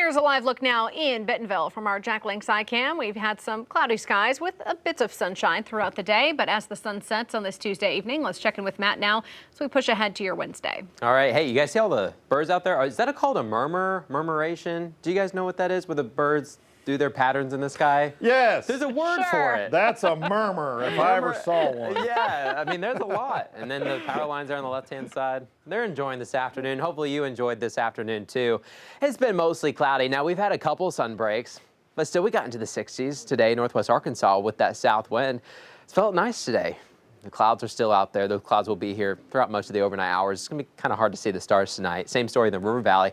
Here's a live look now in Bentonville from our Jack Link side cam. We've had some cloudy skies with bits of sunshine throughout the day, but as the sun sets on this Tuesday evening, let's check in with Matt now as we push ahead to your Wednesday. All right, hey, you guys see all the birds out there? Is that called a murmuration? Do you guys know what that is, where the birds do their patterns in the sky? Yes. There's a word for it. That's a murmur, if I ever saw one. Yeah, I mean, there's a lot. And then the power lines are on the left-hand side. They're enjoying this afternoon. Hopefully you enjoyed this afternoon, too. It's been mostly cloudy. Now, we've had a couple sun breaks, but still we got into the 60s today, northwest Arkansas, with that south wind. It felt nice today. The clouds are still out there. Those clouds will be here throughout most of the overnight hours. It's going to be kind of hard to see the stars tonight. Same story in the River Valley.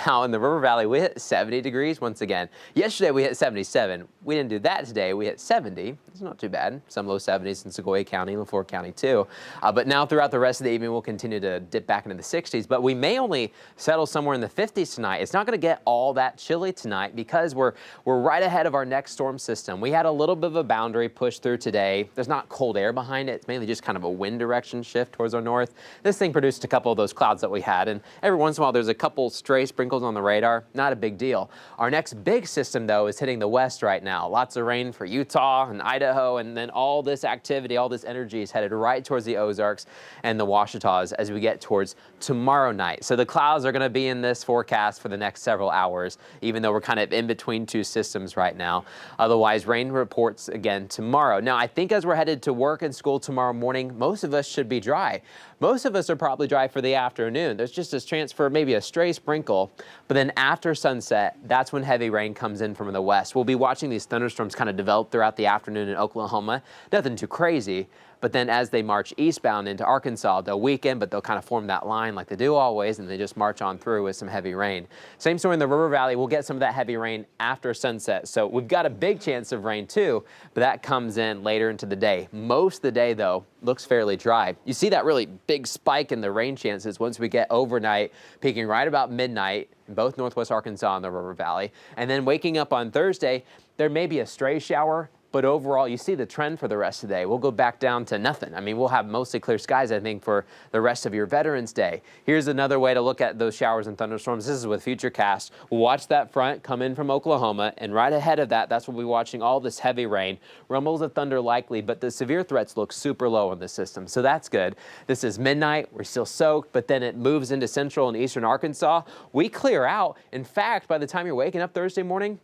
Now, in the River Valley, we hit 70 degrees once again. Yesterday, we hit 77. We didn't do that today. We hit 70. It's not too bad. Some low 70s in Sequoia County, LaFleur County, too. But now, throughout the rest of the evening, we'll continue to dip back into the 60s. But we may only settle somewhere in the 50s tonight. It's not going to get all that chilly tonight because we're right ahead of our next storm system. We had a little bit of a boundary push through today. There's not cold air behind it. It's mainly just kind of a wind direction shift towards our north. This thing produced a couple of those clouds that we had, and every once in a while there's a couple stray sprinkles on the radar. Not a big deal. Our next big system, though, is hitting the west right now. Lots of rain for Utah and Idaho, and then all this activity, all this energy is headed right towards the Ozarks and the Ouachitas as we get towards tomorrow night. So the clouds are going to be in this forecast for the next several hours, even though we're kind of in between two systems right now. Otherwise, rain reports again tomorrow. Now, I think as we're headed to work and school tomorrow morning, most of us should be dry. Most of us are probably dry for the afternoon. There's just this chance for maybe a stray sprinkle, but then after sunset, that's when heavy rain comes in from the west. We'll be watching these thunderstorms kind of develop throughout the afternoon in Oklahoma. Nothing too crazy, but then as they march eastbound into Arkansas, they'll weaken, but they'll kind of form that line like they do always, and they just march on through with some heavy rain. Same story in the River Valley. We'll get some of that heavy rain after sunset, so we've got a big chance of rain too, but that comes in later into the day. Most of the day, though, looks fairly dry. You see that really big spike in the rain chances once we get overnight, peaking right about midnight in both northwest Arkansas and the River Valley. And then waking up on Thursday, there may be a stray shower, but overall, you see the trend for the rest of the day. We'll go back down to nothing. I mean, we'll have mostly clear skies, I think, for the rest of your Veterans Day. Here's another way to look at those showers and thunderstorms. This is with Futurecast. We'll watch that front come in from Oklahoma, and right ahead of that, that's when we'll be watching all this heavy rain. Rumbles of thunder likely, but the severe threats look super low on this system, so that's good. This is midnight. We're still soaked, but then it moves into central and eastern Arkansas. We clear out. In fact, by the time you're waking up Thursday morning,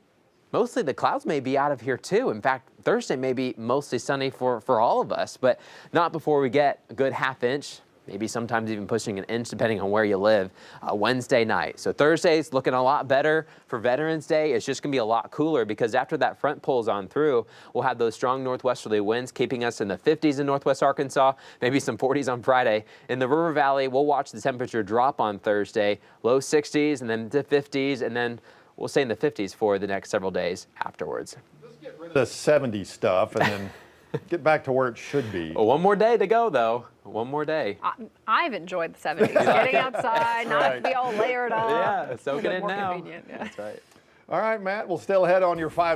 mostly the clouds may be out of here too. In fact, Thursday may be mostly sunny for all of us, but not before we get a good half inch, maybe sometimes even pushing an inch depending on where you live, Wednesday night. So Thursday's looking a lot better. For Veterans Day, it's just going to be a lot cooler because after that front pulls on through, we'll have those strong northwesterly winds keeping us in the 50s in northwest Arkansas, maybe some 40s on Friday. In the River Valley, we'll watch the temperature drop on Thursday, low 60s and then to 50s, and then we'll stay in the 50s for the next several days afterwards. Let's get rid of the 70s stuff and then get back to where it should be. Well, one more day to go, though. One more day. I've enjoyed the 70s. Getting outside, not have to be all layered up. Yeah, soaking in now. Yeah. That's right. All right, Matt, we'll still head on your 5